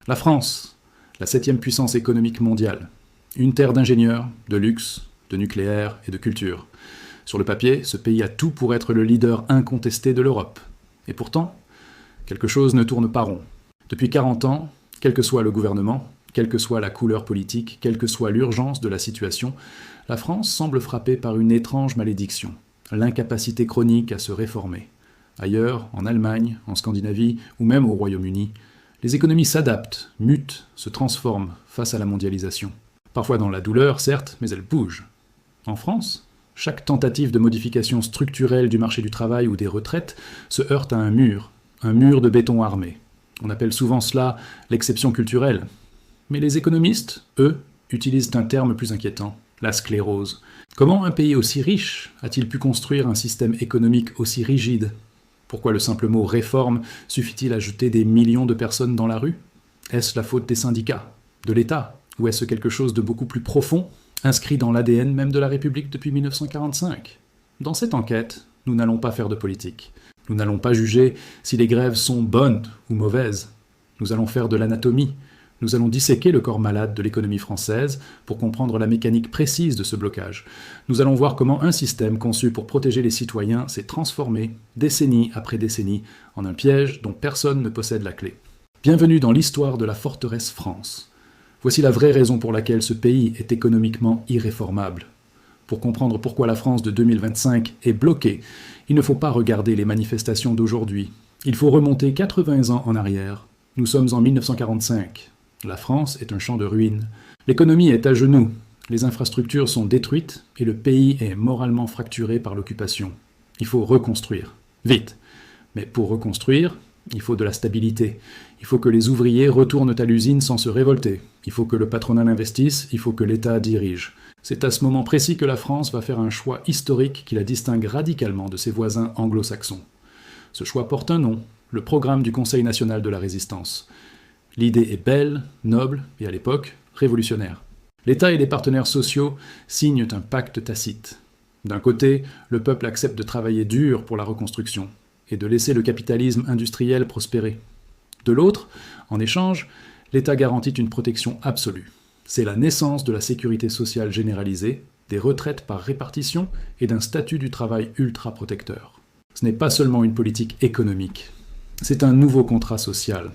La France, la 7e puissance économique mondiale. Une terre d'ingénieurs, de luxe, de nucléaire et de culture. Sur le papier, ce pays a tout pour être le leader incontesté de l'Europe. Et pourtant, quelque chose ne tourne pas rond. Depuis 40 ans, quel que soit le gouvernement, quelle que soit la couleur politique, quelle que soit l'urgence de la situation, la France semble frappée par une étrange malédiction, l'incapacité chronique à se réformer. Ailleurs, en Allemagne, en Scandinavie ou même au Royaume-Uni, les économies s'adaptent, mutent, se transforment face à la mondialisation. Parfois dans la douleur, certes, mais elles bougent. En France, chaque tentative de modification structurelle du marché du travail ou des retraites se heurte à un mur de béton armé. On appelle souvent cela l'exception culturelle. Mais les économistes, eux, utilisent un terme plus inquiétant, la sclérose. Comment un pays aussi riche a-t-il pu construire un système économique aussi rigide ? Pourquoi le simple mot « réforme » suffit-il à jeter des millions de personnes dans la rue ? Est-ce la faute des syndicats, de l'État, ou est-ce quelque chose de beaucoup plus profond, inscrit dans l'ADN même de la République depuis 1945 ? Dans cette enquête, nous n'allons pas faire de politique. Nous n'allons pas juger si les grèves sont bonnes ou mauvaises. Nous allons faire de l'anatomie. Nous allons disséquer le corps malade de l'économie française pour comprendre la mécanique précise de ce blocage. Nous allons voir comment un système conçu pour protéger les citoyens s'est transformé, décennie après décennie, en un piège dont personne ne possède la clé. Bienvenue dans l'histoire de la forteresse France. Voici la vraie raison pour laquelle ce pays est économiquement irréformable. Pour comprendre pourquoi la France de 2025 est bloquée, il ne faut pas regarder les manifestations d'aujourd'hui. Il faut remonter 80 ans en arrière. Nous sommes en 1945. La France est un champ de ruines. L'économie est à genoux. Les infrastructures sont détruites et le pays est moralement fracturé par l'occupation. Il faut reconstruire. Vite. Mais pour reconstruire, il faut de la stabilité. Il faut que les ouvriers retournent à l'usine sans se révolter. Il faut que le patronat investisse, il faut que l'État dirige. C'est à ce moment précis que la France va faire un choix historique qui la distingue radicalement de ses voisins anglo-saxons. Ce choix porte un nom, le programme du Conseil national de la résistance. L'idée est belle, noble et à l'époque, révolutionnaire. L'État et les partenaires sociaux signent un pacte tacite. D'un côté, le peuple accepte de travailler dur pour la reconstruction et de laisser le capitalisme industriel prospérer. De l'autre, en échange, l'État garantit une protection absolue. C'est la naissance de la sécurité sociale généralisée, des retraites par répartition et d'un statut du travail ultra-protecteur. Ce n'est pas seulement une politique économique, c'est un nouveau contrat social.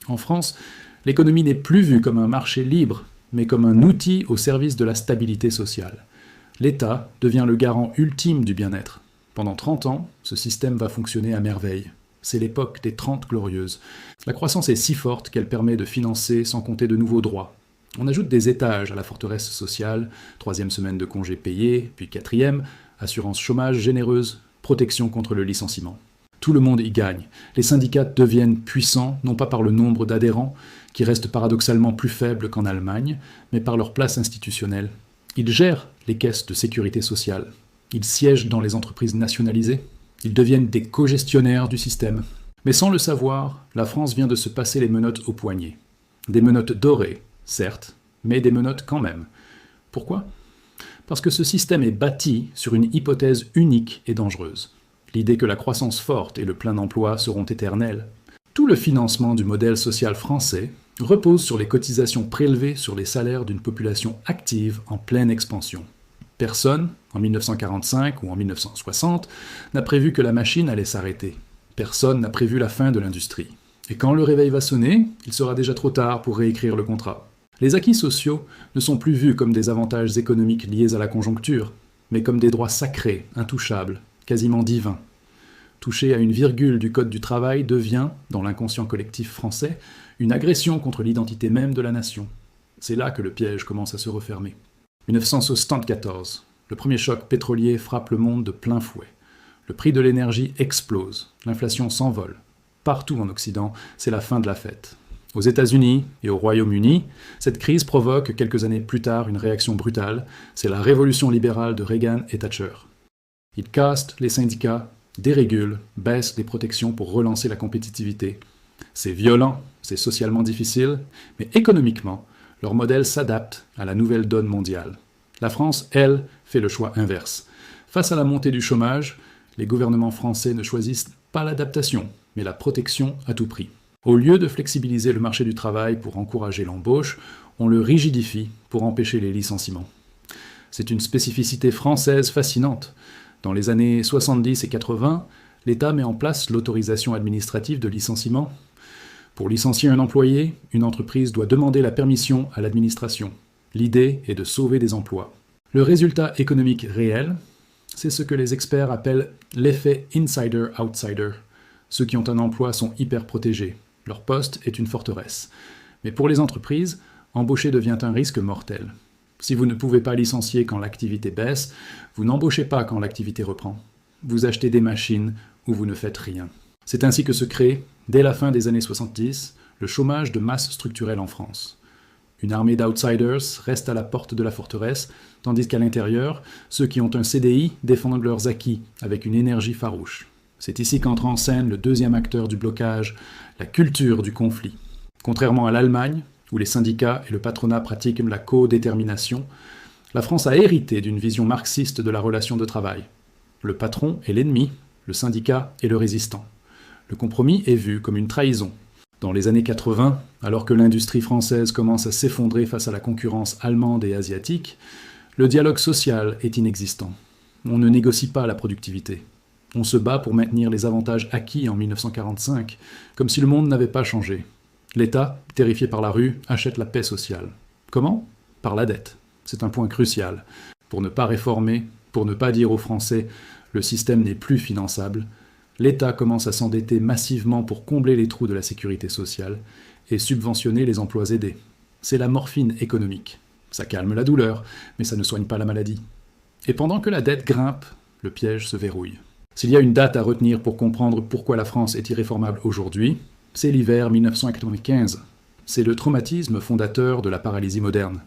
En France, l'économie n'est plus vue comme un marché libre, mais comme un outil au service de la stabilité sociale. L'État devient le garant ultime du bien-être. Pendant 30 ans, ce système va fonctionner à merveille. C'est l'époque des 30 glorieuses. La croissance est si forte qu'elle permet de financer sans compter de nouveaux droits. On ajoute des étages à la forteresse sociale, 3e semaine de congés payés, puis 4e, assurance chômage généreuse, protection contre le licenciement. Tout le monde y gagne. Les syndicats deviennent puissants, non pas par le nombre d'adhérents, qui restent paradoxalement plus faibles qu'en Allemagne, mais par leur place institutionnelle. Ils gèrent les caisses de sécurité sociale. Ils siègent dans les entreprises nationalisées. Ils deviennent des co-gestionnaires du système. Mais sans le savoir, la France vient de se passer les menottes au poignet. Des menottes dorées, certes, mais des menottes quand même. Pourquoi ? Parce que ce système est bâti sur une hypothèse unique et dangereuse. L'idée que la croissance forte et le plein emploi seront éternels. Tout le financement du modèle social français repose sur les cotisations prélevées sur les salaires d'une population active en pleine expansion. Personne, en 1945 ou en 1960, n'a prévu que la machine allait s'arrêter. Personne n'a prévu la fin de l'industrie. Et quand le réveil va sonner, il sera déjà trop tard pour réécrire le contrat. Les acquis sociaux ne sont plus vus comme des avantages économiques liés à la conjoncture, mais comme des droits sacrés, intouchables, quasiment divin. Toucher à une virgule du Code du travail devient, dans l'inconscient collectif français, une agression contre l'identité même de la nation. C'est là que le piège commence à se refermer. 1974, le premier choc pétrolier frappe le monde de plein fouet. Le prix de l'énergie explose, l'inflation s'envole. Partout en Occident, c'est la fin de la fête. Aux États-Unis et au Royaume-Uni, cette crise provoque quelques années plus tard une réaction brutale, c'est la révolution libérale de Reagan et Thatcher. Ils castent les syndicats, dérégulent, baissent les protections pour relancer la compétitivité. C'est violent, c'est socialement difficile, mais économiquement, leur modèle s'adapte à la nouvelle donne mondiale. La France, elle, fait le choix inverse. Face à la montée du chômage, les gouvernements français ne choisissent pas l'adaptation, mais la protection à tout prix. Au lieu de flexibiliser le marché du travail pour encourager l'embauche, on le rigidifie pour empêcher les licenciements. C'est une spécificité française fascinante. Dans les années 70 et 80, l'État met en place l'autorisation administrative de licenciement. Pour licencier un employé, une entreprise doit demander la permission à l'administration. L'idée est de sauver des emplois. Le résultat économique réel, c'est ce que les experts appellent l'effet insider-outsider. Ceux qui ont un emploi sont hyper protégés. Leur poste est une forteresse. Mais pour les entreprises, embaucher devient un risque mortel. Si vous ne pouvez pas licencier quand l'activité baisse, vous n'embauchez pas quand l'activité reprend. Vous achetez des machines ou vous ne faites rien. C'est ainsi que se crée, dès la fin des années 70, le chômage de masse structurel en France. Une armée d'outsiders reste à la porte de la forteresse, tandis qu'à l'intérieur, ceux qui ont un CDI défendent leurs acquis avec une énergie farouche. C'est ici qu'entre en scène le deuxième acteur du blocage, la culture du conflit. Contrairement à l'Allemagne, où les syndicats et le patronat pratiquent la codétermination, la France a hérité d'une vision marxiste de la relation de travail. Le patron est l'ennemi, le syndicat est le résistant. Le compromis est vu comme une trahison. Dans les années 80, alors que l'industrie française commence à s'effondrer face à la concurrence allemande et asiatique, le dialogue social est inexistant. On ne négocie pas la productivité. On se bat pour maintenir les avantages acquis en 1945, comme si le monde n'avait pas changé. L'État, terrifié par la rue, achète la paix sociale. Comment ? Par la dette. C'est un point crucial. Pour ne pas réformer, pour ne pas dire aux Français « le système n'est plus finançable », l'État commence à s'endetter massivement pour combler les trous de la sécurité sociale et subventionner les emplois aidés. C'est la morphine économique. Ça calme la douleur, mais ça ne soigne pas la maladie. Et pendant que la dette grimpe, le piège se verrouille. S'il y a une date à retenir pour comprendre pourquoi la France est irréformable aujourd'hui, c'est l'hiver 1995. C'est le traumatisme fondateur de la paralysie moderne.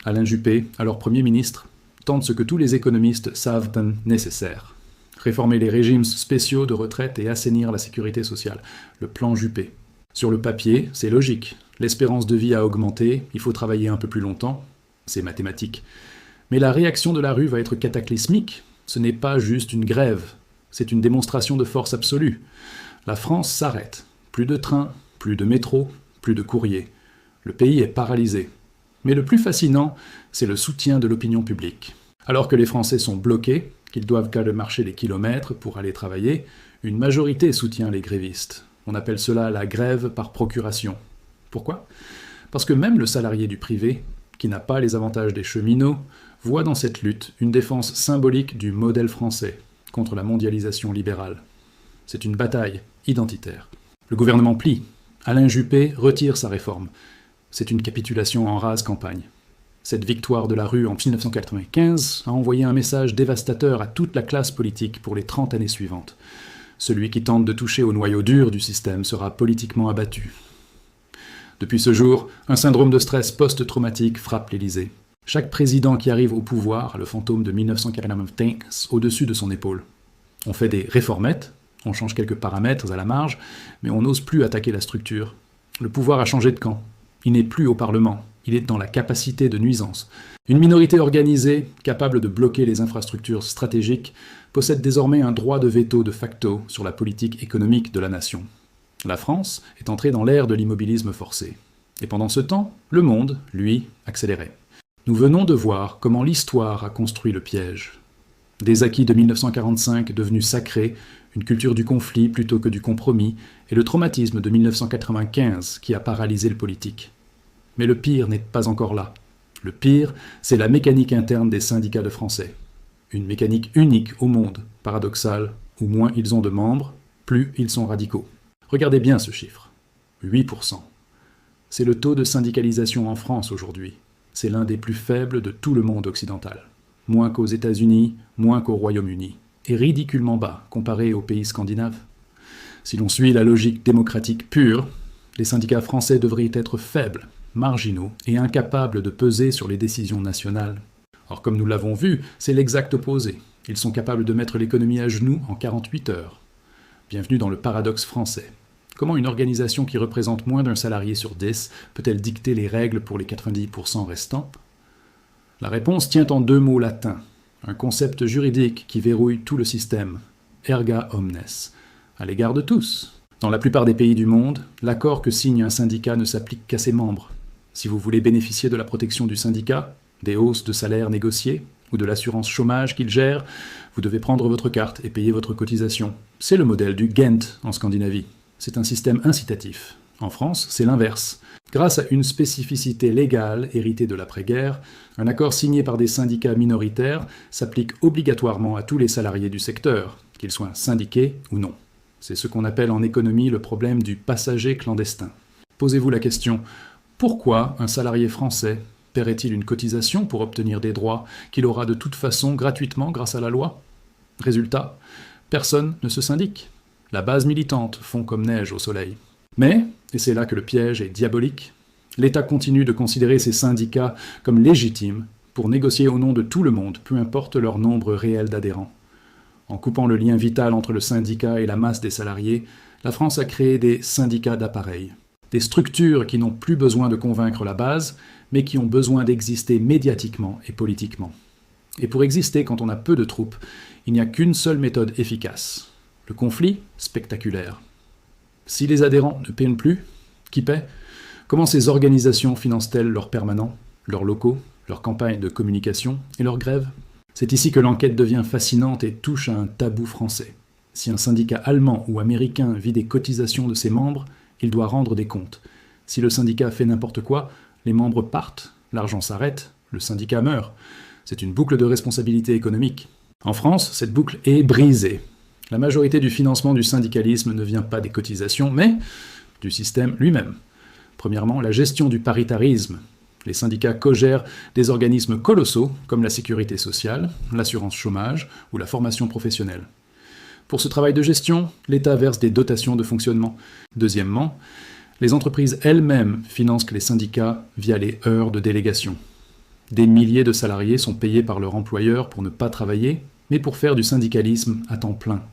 Alain Juppé, alors Premier ministre, tente ce que tous les économistes savent nécessaire. Réformer les régimes spéciaux de retraite et assainir la sécurité sociale. Le plan Juppé. Sur le papier, c'est logique. L'espérance de vie a augmenté, il faut travailler un peu plus longtemps. C'est mathématique. Mais la réaction de la rue va être cataclysmique. Ce n'est pas juste une grève. C'est une démonstration de force absolue. La France s'arrête. Plus de trains, plus de métro, plus de courrier. Le pays est paralysé. Mais le plus fascinant, c'est le soutien de l'opinion publique. Alors que les Français sont bloqués, qu'ils doivent marcher des kilomètres pour aller travailler, une majorité soutient les grévistes. On appelle cela la grève par procuration. Pourquoi ? Parce que même le salarié du privé, qui n'a pas les avantages des cheminots, voit dans cette lutte une défense symbolique du modèle français contre la mondialisation libérale. C'est une bataille identitaire. Le gouvernement plie. Alain Juppé retire sa réforme. C'est une capitulation en rase campagne. Cette victoire de la rue en 1995 a envoyé un message dévastateur à toute la classe politique pour les 30 années suivantes. Celui qui tente de toucher au noyau dur du système sera politiquement abattu. Depuis ce jour, un syndrome de stress post-traumatique frappe l'Élysée. Chaque président qui arrive au pouvoir a le fantôme de 1995 au-dessus de son épaule. On fait des réformettes, on change quelques paramètres à la marge, mais on n'ose plus attaquer la structure. Le pouvoir a changé de camp. Il n'est plus au Parlement, il est dans la capacité de nuisance. Une minorité organisée, capable de bloquer les infrastructures stratégiques, possède désormais un droit de veto de facto sur la politique économique de la nation. La France est entrée dans l'ère de l'immobilisme forcé. Et pendant ce temps, le monde, lui, accélérait. Nous venons de voir comment l'histoire a construit le piège. Des acquis de 1945 devenus sacrés, une culture du conflit plutôt que du compromis, et le traumatisme de 1995 qui a paralysé le politique. Mais le pire n'est pas encore là. Le pire, c'est la mécanique interne des syndicats de Français. Une mécanique unique au monde, paradoxale, où moins ils ont de membres, plus ils sont radicaux. Regardez bien ce chiffre. 8%. C'est le taux de syndicalisation en France aujourd'hui. C'est l'un des plus faibles de tout le monde occidental. Moins qu'aux États-Unis, moins qu'au Royaume-Uni. Et ridiculement bas comparé aux pays scandinaves. Si l'on suit la logique démocratique pure, les syndicats français devraient être faibles, marginaux et incapables de peser sur les décisions nationales. Or, comme nous l'avons vu, c'est l'exact opposé. Ils sont capables de mettre l'économie à genoux en 48 heures. Bienvenue dans le paradoxe français. Comment une organisation qui représente moins d'un salarié sur 10 peut-elle dicter les règles pour les 90% restants ? La réponse tient en deux mots latins, un concept juridique qui verrouille tout le système, erga omnes, à l'égard de tous. Dans la plupart des pays du monde, l'accord que signe un syndicat ne s'applique qu'à ses membres. Si vous voulez bénéficier de la protection du syndicat, des hausses de salaire négociées ou de l'assurance chômage qu'il gère, vous devez prendre votre carte et payer votre cotisation. C'est le modèle du Ghent en Scandinavie. C'est un système incitatif. En France, c'est l'inverse. Grâce à une spécificité légale héritée de l'après-guerre, un accord signé par des syndicats minoritaires s'applique obligatoirement à tous les salariés du secteur, qu'ils soient syndiqués ou non. C'est ce qu'on appelle en économie le problème du passager clandestin. Posez-vous la question, pourquoi un salarié français paierait-il une cotisation pour obtenir des droits qu'il aura de toute façon gratuitement grâce à la loi? Résultat, personne ne se syndique. La base militante fond comme neige au soleil. Mais, et c'est là que le piège est diabolique, l'État continue de considérer ces syndicats comme légitimes pour négocier au nom de tout le monde, peu importe leur nombre réel d'adhérents. En coupant le lien vital entre le syndicat et la masse des salariés, la France a créé des syndicats d'appareil. Des structures qui n'ont plus besoin de convaincre la base, mais qui ont besoin d'exister médiatiquement et politiquement. Et pour exister quand on a peu de troupes, il n'y a qu'une seule méthode efficace. Le conflit spectaculaire. Si les adhérents ne paient plus, qui paie? Comment ces organisations financent-elles leurs permanents, leurs locaux, leurs campagnes de communication et leurs grèves? C'est ici que l'enquête devient fascinante et touche à un tabou français. Si un syndicat allemand ou américain vit des cotisations de ses membres, il doit rendre des comptes. Si le syndicat fait n'importe quoi, les membres partent, l'argent s'arrête, le syndicat meurt. C'est une boucle de responsabilité économique. En France, cette boucle est brisée. La majorité du financement du syndicalisme ne vient pas des cotisations, mais du système lui-même. Premièrement, la gestion du paritarisme. Les syndicats co-gèrent des organismes colossaux comme la sécurité sociale, l'assurance chômage ou la formation professionnelle. Pour ce travail de gestion, l'État verse des dotations de fonctionnement. Deuxièmement, les entreprises elles-mêmes financent les syndicats via les heures de délégation. Des milliers de salariés sont payés par leur employeur pour ne pas travailler, mais pour faire du syndicalisme à temps plein.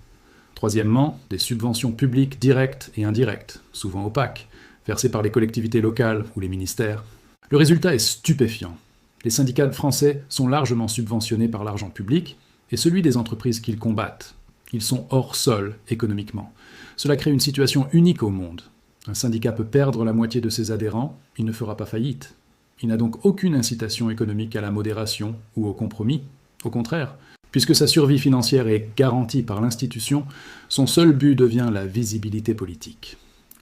Troisièmement, des subventions publiques directes et indirectes, souvent opaques, versées par les collectivités locales ou les ministères. Le résultat est stupéfiant. Les syndicats français sont largement subventionnés par l'argent public et celui des entreprises qu'ils combattent. Ils sont hors sol économiquement. Cela crée une situation unique au monde. Un syndicat peut perdre la moitié de ses adhérents, il ne fera pas faillite. Il n'a donc aucune incitation économique à la modération ou au compromis. Au contraire, puisque sa survie financière est garantie par l'institution, son seul but devient la visibilité politique.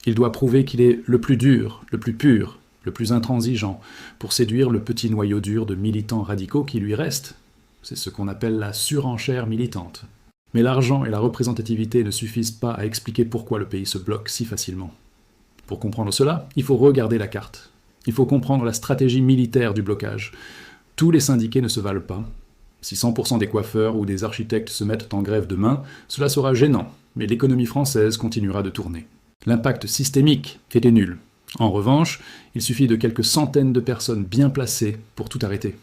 Il doit prouver qu'il est le plus dur, le plus pur, le plus intransigeant, pour séduire le petit noyau dur de militants radicaux qui lui reste. C'est ce qu'on appelle la surenchère militante. Mais l'argent et la représentativité ne suffisent pas à expliquer pourquoi le pays se bloque si facilement. Pour comprendre cela, il faut regarder la carte. Il faut comprendre la stratégie militaire du blocage. Tous les syndiqués ne se valent pas. Si 100% des coiffeurs ou des architectes se mettent en grève demain, cela sera gênant, mais l'économie française continuera de tourner. L'impact systémique était nul. En revanche, il suffit de quelques centaines de personnes bien placées pour tout arrêter.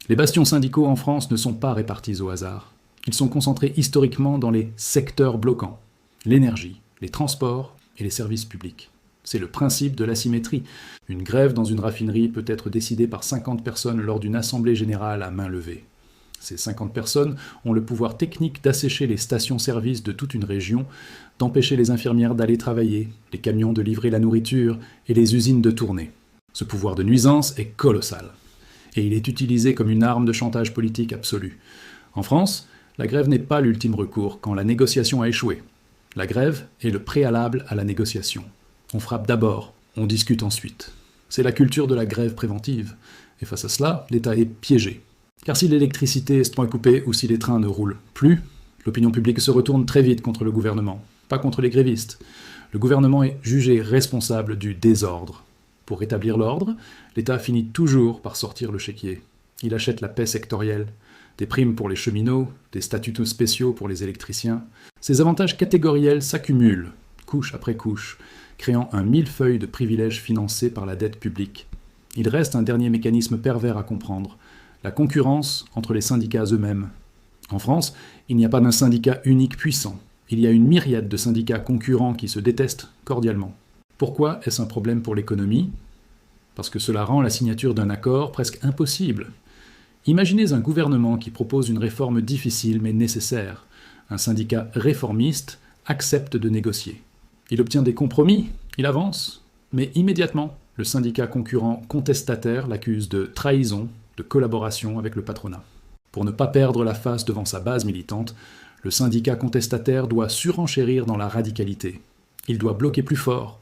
Les bastions syndicaux en France ne sont pas répartis au hasard. Ils sont concentrés historiquement dans les secteurs bloquants, l'énergie, les transports et les services publics. C'est le principe de l'asymétrie. Une grève dans une raffinerie peut être décidée par 50 personnes lors d'une assemblée générale à main levée. Ces 50 personnes ont le pouvoir technique d'assécher les stations-service de toute une région, d'empêcher les infirmières d'aller travailler, les camions de livrer la nourriture et les usines de tourner. Ce pouvoir de nuisance est colossal. Et il est utilisé comme une arme de chantage politique absolue. En France, la grève n'est pas l'ultime recours quand la négociation a échoué. La grève est le préalable à la négociation. On frappe d'abord, on discute ensuite. C'est la culture de la grève préventive. Et face à cela, l'État est piégé. Car si l'électricité est coupée ou si les trains ne roulent plus, l'opinion publique se retourne très vite contre le gouvernement, pas contre les grévistes. Le gouvernement est jugé responsable du désordre. Pour rétablir l'ordre, l'État finit toujours par sortir le chéquier. Il achète la paix sectorielle, des primes pour les cheminots, des statuts spéciaux pour les électriciens. Ces avantages catégoriels s'accumulent, couche après couche, créant un millefeuille de privilèges financés par la dette publique. Il reste un dernier mécanisme pervers à comprendre, la concurrence entre les syndicats eux-mêmes. En France, il n'y a pas d'un syndicat unique puissant. Il y a une myriade de syndicats concurrents qui se détestent cordialement. Pourquoi est-ce un problème pour l'économie? Parce que cela rend la signature d'un accord presque impossible. Imaginez un gouvernement qui propose une réforme difficile mais nécessaire. Un syndicat réformiste accepte de négocier. Il obtient des compromis, il avance, mais immédiatement, le syndicat concurrent contestataire l'accuse de trahison, de collaboration avec le patronat. Pour ne pas perdre la face devant sa base militante, le syndicat contestataire doit surenchérir dans la radicalité. Il doit bloquer plus fort,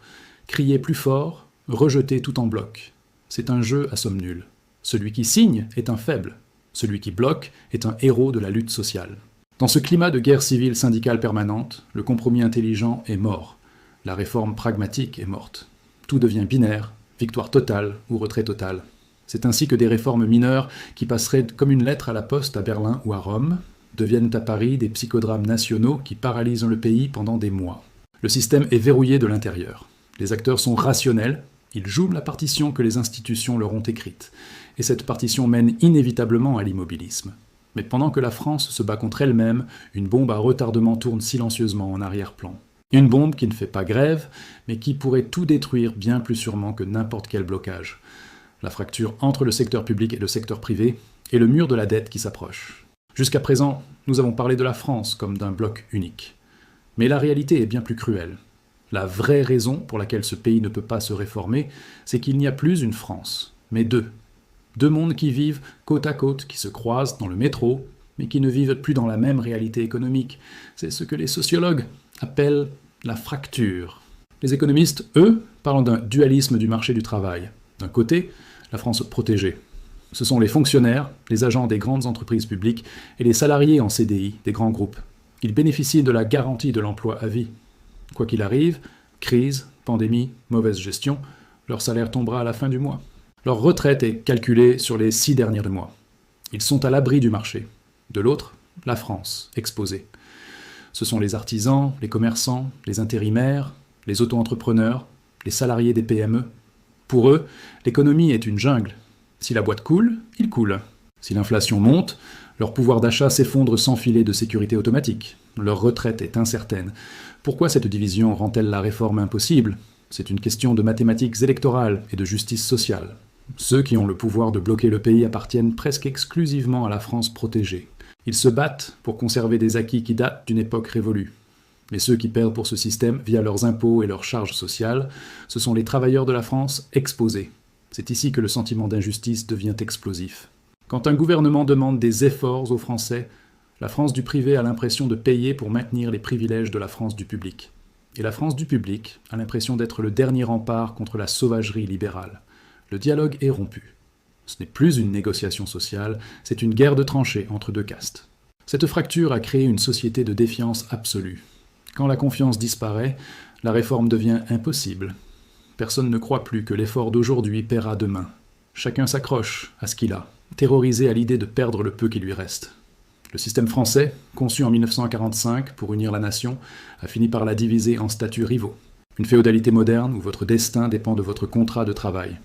crier plus fort, rejeter tout en bloc. C'est un jeu à somme nulle. Celui qui signe est un faible. Celui qui bloque est un héros de la lutte sociale. Dans ce climat de guerre civile syndicale permanente, le compromis intelligent est mort. La réforme pragmatique est morte. Tout devient binaire, victoire totale ou retrait total. C'est ainsi que des réformes mineures qui passeraient comme une lettre à la poste à Berlin ou à Rome deviennent à Paris des psychodrames nationaux qui paralysent le pays pendant des mois. Le système est verrouillé de l'intérieur. Les acteurs sont rationnels, ils jouent la partition que les institutions leur ont écrite. Et cette partition mène inévitablement à l'immobilisme. Mais pendant que la France se bat contre elle-même, une bombe à retardement tourne silencieusement en arrière-plan. Une bombe qui ne fait pas grève, mais qui pourrait tout détruire bien plus sûrement que n'importe quel blocage. La fracture entre le secteur public et le secteur privé, et le mur de la dette qui s'approche. Jusqu'à présent, nous avons parlé de la France comme d'un bloc unique. Mais la réalité est bien plus cruelle. La vraie raison pour laquelle ce pays ne peut pas se réformer, c'est qu'il n'y a plus une France, mais deux. Deux mondes qui vivent côte à côte, qui se croisent dans le métro, mais qui ne vivent plus dans la même réalité économique. C'est ce que les sociologues appellent la fracture. Les économistes, eux, parlent d'un dualisme du marché du travail. D'un côté, la France protégée. Ce sont les fonctionnaires, les agents des grandes entreprises publiques et les salariés en CDI des grands groupes. Ils bénéficient de la garantie de l'emploi à vie. Quoi qu'il arrive, crise, pandémie, mauvaise gestion, leur salaire tombera à la fin du mois. Leur retraite est calculée sur les 6 derniers mois. Ils sont à l'abri du marché. De l'autre, la France, exposée. Ce sont les artisans, les commerçants, les intérimaires, les auto-entrepreneurs, les salariés des PME. Pour eux, l'économie est une jungle. Si la boîte coule, ils coulent. Si l'inflation monte, leur pouvoir d'achat s'effondre sans filet de sécurité automatique. Leur retraite est incertaine. Pourquoi cette division rend-elle la réforme impossible ? C'est une question de mathématiques électorales et de justice sociale. Ceux qui ont le pouvoir de bloquer le pays appartiennent presque exclusivement à la France protégée. Ils se battent pour conserver des acquis qui datent d'une époque révolue. Mais ceux qui perdent pour ce système via leurs impôts et leurs charges sociales, ce sont les travailleurs de la France exposés. C'est ici que le sentiment d'injustice devient explosif. Quand un gouvernement demande des efforts aux Français, la France du privé a l'impression de payer pour maintenir les privilèges de la France du public. Et la France du public a l'impression d'être le dernier rempart contre la sauvagerie libérale. Le dialogue est rompu. Ce n'est plus une négociation sociale, c'est une guerre de tranchées entre deux castes. Cette fracture a créé une société de défiance absolue. Quand la confiance disparaît, la réforme devient impossible. Personne ne croit plus que l'effort d'aujourd'hui paiera demain. Chacun s'accroche à ce qu'il a, terrorisé à l'idée de perdre le peu qui lui reste. Le système français, conçu en 1945 pour unir la nation, a fini par la diviser en statuts rivaux. Une féodalité moderne où votre destin dépend de votre contrat de travail.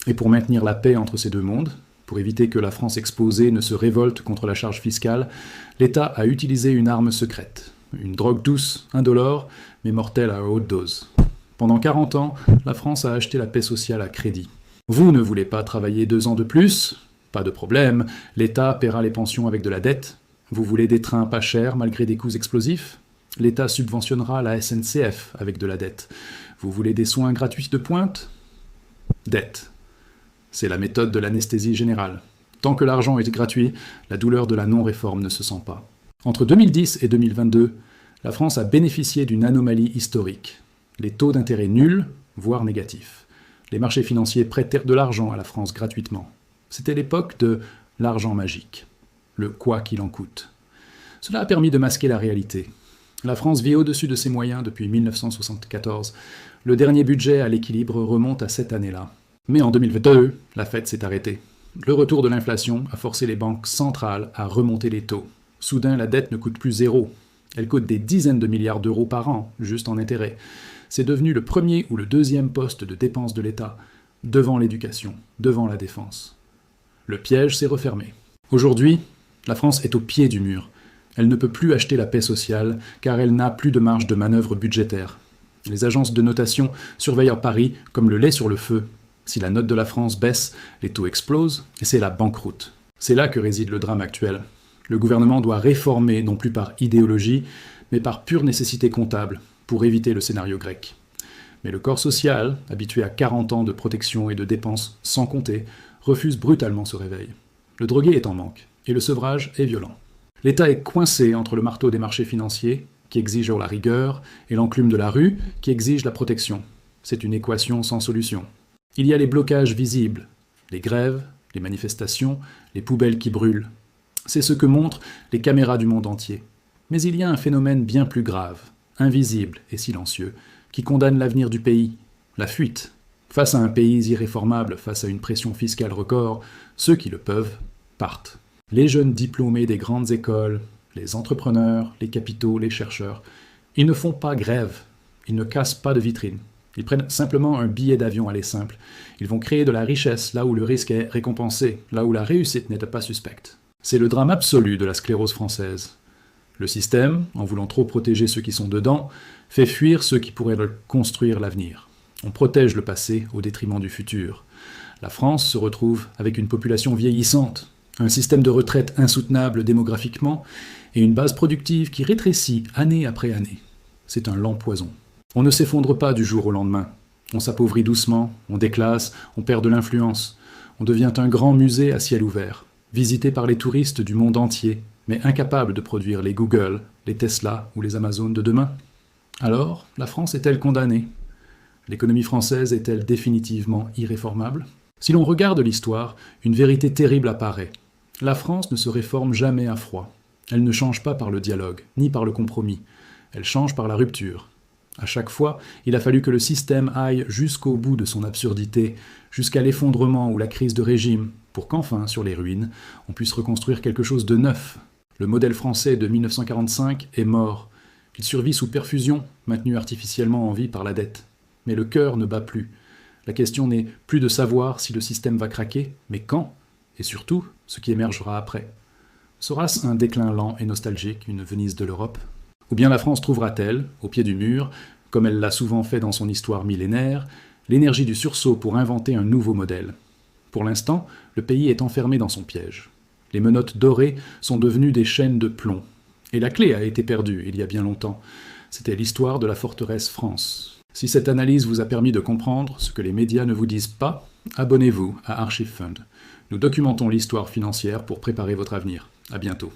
Et pour maintenir la paix entre ces deux mondes, pour éviter que la France exposée ne se révolte contre la charge fiscale, l'État a utilisé une arme secrète. Une drogue douce, indolore, mais mortelle à haute dose. Pendant 40 ans, la France a acheté la paix sociale à crédit. Vous ne voulez pas travailler 2 ans de plus ? Pas de problème, l'État paiera les pensions avec de la dette. Vous voulez des trains pas chers malgré des coûts explosifs ? L'État subventionnera la SNCF avec de la dette. Vous voulez des soins gratuits de pointe ? Dette. C'est la méthode de l'anesthésie générale. Tant que l'argent est gratuit, la douleur de la non-réforme ne se sent pas. Entre 2010 et 2022, la France a bénéficié d'une anomalie historique. Les taux d'intérêt nuls, voire négatifs. Les marchés financiers prêtèrent de l'argent à la France gratuitement. C'était l'époque de l'argent magique, le quoi qu'il en coûte. Cela a permis de masquer la réalité. La France vit au-dessus de ses moyens depuis 1974. Le dernier budget à l'équilibre remonte à cette année-là. Mais en 2022, la fête s'est arrêtée. Le retour de l'inflation a forcé les banques centrales à remonter les taux. Soudain, la dette ne coûte plus zéro. Elle coûte des dizaines de milliards d'euros par an, juste en intérêt. C'est devenu le premier ou le deuxième poste de dépense de l'État, devant l'éducation, devant la défense. Le piège s'est refermé. Aujourd'hui, la France est au pied du mur. Elle ne peut plus acheter la paix sociale, car elle n'a plus de marge de manœuvre budgétaire. Les agences de notation surveillent à Paris comme le lait sur le feu. Si la note de la France baisse, les taux explosent, et c'est la banqueroute. C'est là que réside le drame actuel. Le gouvernement doit réformer, non plus par idéologie, mais par pure nécessité comptable, pour éviter le scénario grec. Mais le corps social, habitué à 40 ans de protection et de dépenses sans compter, refuse brutalement ce réveil. Le drogué est en manque, et le sevrage est violent. L'État est coincé entre le marteau des marchés financiers, qui exige la rigueur, et l'enclume de la rue, qui exige la protection. C'est une équation sans solution. Il y a les blocages visibles, les grèves, les manifestations, les poubelles qui brûlent. C'est ce que montrent les caméras du monde entier. Mais il y a un phénomène bien plus grave, invisible et silencieux, qui condamne l'avenir du pays, la fuite. Face à un pays irréformable, face à une pression fiscale record, ceux qui le peuvent partent. Les jeunes diplômés des grandes écoles, les entrepreneurs, les capitaux, les chercheurs, ils ne font pas grève, ils ne cassent pas de vitrine. Ils prennent simplement un billet d'avion aller simple. Ils vont créer de la richesse là où le risque est récompensé, là où la réussite n'était pas suspecte. C'est le drame absolu de la sclérose française. Le système, en voulant trop protéger ceux qui sont dedans, fait fuir ceux qui pourraient construire l'avenir. On protège le passé au détriment du futur. La France se retrouve avec une population vieillissante, un système de retraite insoutenable démographiquement et une base productive qui rétrécit année après année. C'est un lent poison. On ne s'effondre pas du jour au lendemain. On s'appauvrit doucement, on déclasse, on perd de l'influence. On devient un grand musée à ciel ouvert, visité par les touristes du monde entier, mais incapable de produire les Google, les Tesla ou les Amazon de demain. Alors, la France est-elle condamnée? L'économie française est-elle définitivement irréformable? Si l'on regarde l'histoire, une vérité terrible apparaît. La France ne se réforme jamais à froid. Elle ne change pas par le dialogue, ni par le compromis. Elle change par la rupture. À chaque fois, il a fallu que le système aille jusqu'au bout de son absurdité, jusqu'à l'effondrement ou la crise de régime, pour qu'enfin, sur les ruines, on puisse reconstruire quelque chose de neuf. Le modèle français de 1945 est mort. Il survit sous perfusion, maintenu artificiellement en vie par la dette. Mais le cœur ne bat plus. La question n'est plus de savoir si le système va craquer, mais quand, et surtout, ce qui émergera après. Sera-ce un déclin lent et nostalgique, une Venise de l'Europe? Ou bien la France trouvera-t-elle, au pied du mur, comme elle l'a souvent fait dans son histoire millénaire, l'énergie du sursaut pour inventer un nouveau modèle? Pour l'instant, le pays est enfermé dans son piège. Les menottes dorées sont devenues des chaînes de plomb. Et la clé a été perdue il y a bien longtemps. C'était l'histoire de la forteresse France. Si cette analyse vous a permis de comprendre ce que les médias ne vous disent pas, abonnez-vous à Archive Fund. Nous documentons l'histoire financière pour préparer votre avenir. À bientôt.